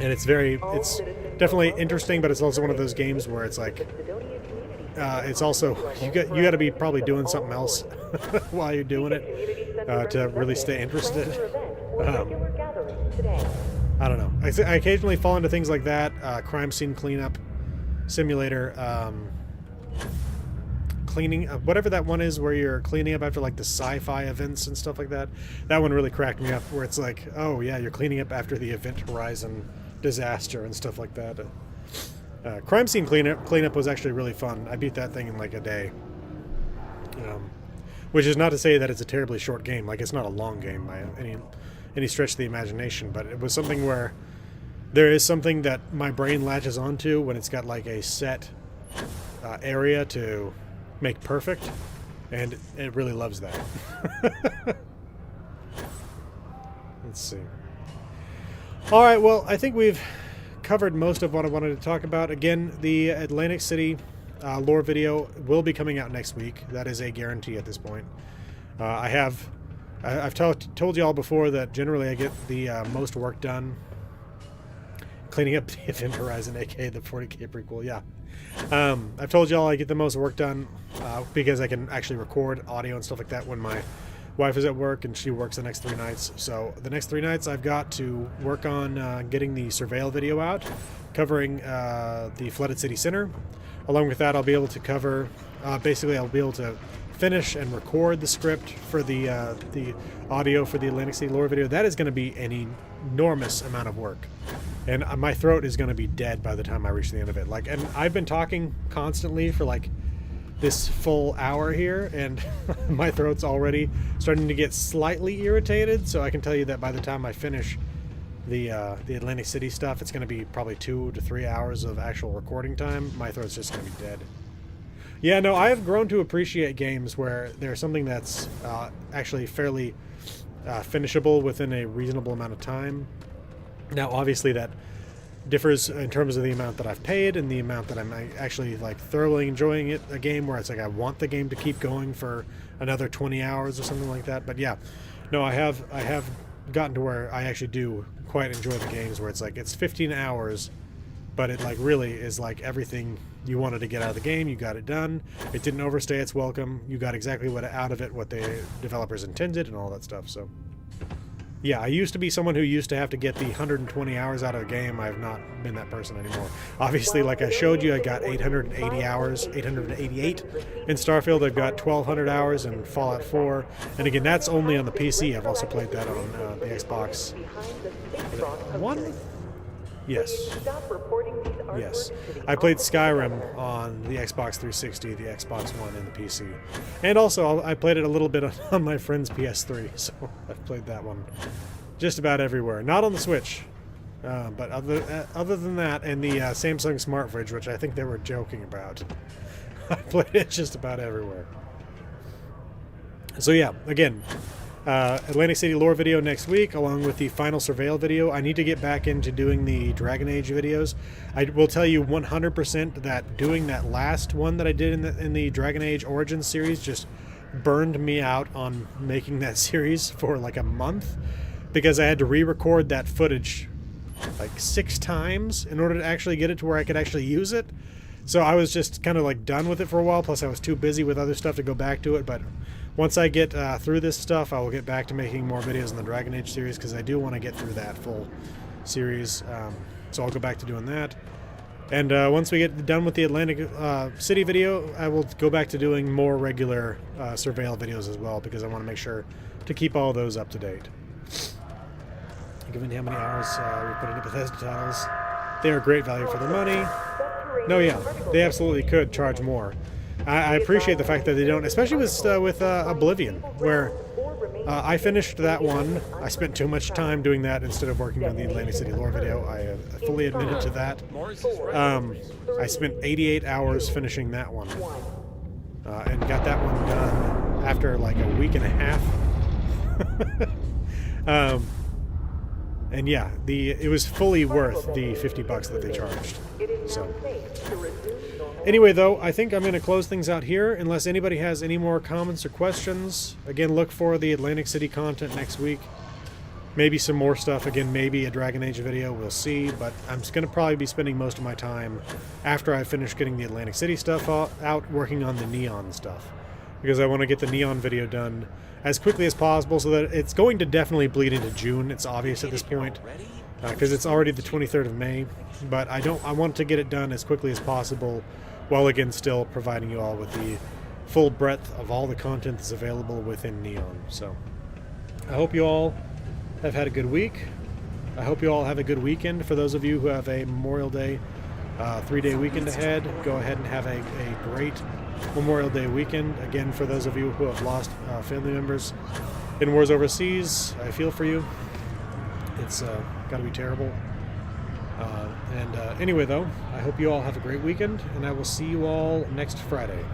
and it's definitely interesting, but it's also one of those games where it's like it's also you got to be probably doing something else while you're doing it to really stay interested. I don't know. I occasionally fall into things like that. Crime scene cleanup simulator, cleaning whatever that one is where you're cleaning up after like the sci-fi events and stuff like that. That one really cracked me up, where it's like, oh yeah, you're cleaning up after the Event Horizon disaster and stuff like that. Crime scene cleanup was actually really fun. I beat that thing in like a day. Which is not to say that it's a terribly short game. Like, it's not a long game by any stretch of the imagination, but it was something where there is something that my brain latches onto when it's got like a set area to make perfect, and it really loves that. Let's see. Alright, well, I think we've covered most of what I wanted to talk about. Again, the Atlantic City lore video will be coming out next week. That is a guarantee at this point. I've told you all before that generally I get the most work done cleaning up the Event Horizon, aka the 40K prequel. Yeah. I've told you all I get the most work done because I can actually record audio and stuff like that when my wife is at work, and she works the next 3 nights. So the next 3 nights I've got to work on getting the Surveil video out, covering the Flooded City Center. Along with that, I'll be able to cover, basically I'll be able to finish and record the script for the audio for the Atlantic City lore video. That is going to be an enormous amount of work, and my throat is going to be dead by the time I reach the end of it. Like, and I've been talking constantly for like this full hour here, and my throat's already starting to get slightly irritated. So I can tell you that by the time I finish the Atlantic City stuff, it's going to be probably 2 to 3 hours of actual recording time. My throat's just going to be dead. Yeah, no, I have grown to appreciate games where there's something that's actually fairly finishable within a reasonable amount of time. Now, obviously, that differs in terms of the amount that I've paid and the amount that I'm actually like thoroughly enjoying it. A game where it's like I want the game to keep going for another 20 hours or something like that. But yeah, no, I have gotten to where I actually do quite enjoy the games where it's like it's 15 hours, but it like really is like everything you wanted to get out of the game, you got it done. It didn't overstay its welcome. You got exactly what out of it, what the developers intended, and all that stuff. So Yeah, I used to be someone who used to have to get the 120 hours out of the game. I've not been that person anymore. Obviously, like I showed you, I got 880 hours, 888 in Starfield. I've got 1,200 hours in Fallout 4. And again, that's only on the PC. I've also played that on the Xbox One? Yes. Yes. I played Skyrim on the Xbox 360, the Xbox One, and the PC. And also, I played it a little bit on my friend's PS3, so I've played that one just about everywhere. Not on the Switch, but other than that, and the Samsung Smart Fridge, which I think they were joking about. I played it just about everywhere. So yeah, again, Atlantic City lore video next week, along with the final surveil video. I need to get back into doing the Dragon Age videos. I will tell you 100% that doing that last one that I did in the Dragon Age Origins series just burned me out on making that series for like a month, because I had to re-record that footage like 6 times in order to actually get it to where I could actually use it. So I was just kind of like done with it for a while, plus I was too busy with other stuff to go back to it. But once I get through this stuff, I will get back to making more videos in the Dragon Age series, because I do want to get through that full series. So I'll go back to doing that. And once we get done with the Atlantic City video, I will go back to doing more regular surveil videos as well, because I want to make sure to keep all those up to date. Given how many hours we put into Bethesda titles, they are great value for their money. No, yeah, they absolutely could charge more. I appreciate the fact that they don't, especially with Oblivion, where I finished that one. I spent too much time doing that instead of working on the Atlantic City lore video. I fully admitted to that. I spent 88 hours finishing that one, and got that one done after like a week and a half. And yeah, it was fully worth the $50 that they charged. So anyway, though, I think I'm going to close things out here unless anybody has any more comments or questions. Again, look for the Atlantic City content next week. Maybe some more stuff. Again, maybe a Dragon Age video. We'll see. But I'm just going to probably be spending most of my time after I finish getting the Atlantic City stuff out working on the Neon stuff, because I want to get the Neon video done as quickly as possible, so that it's going to definitely bleed into June. It's obvious at this point, because it's already the 23rd of May. But I want to get it done as quickly as possible, while again still providing you all with the full breadth of all the content that's available within Neon. So I hope you all have had a good week. I hope you all have a good weekend. For those of you who have a Memorial Day 3-day weekend ahead, go ahead and have a great Memorial Day weekend. Again, for those of you who have lost family members in wars overseas, I feel for you. It's got to be terrible. Anyway, though, I hope you all have a great weekend, and I will see you all next Friday.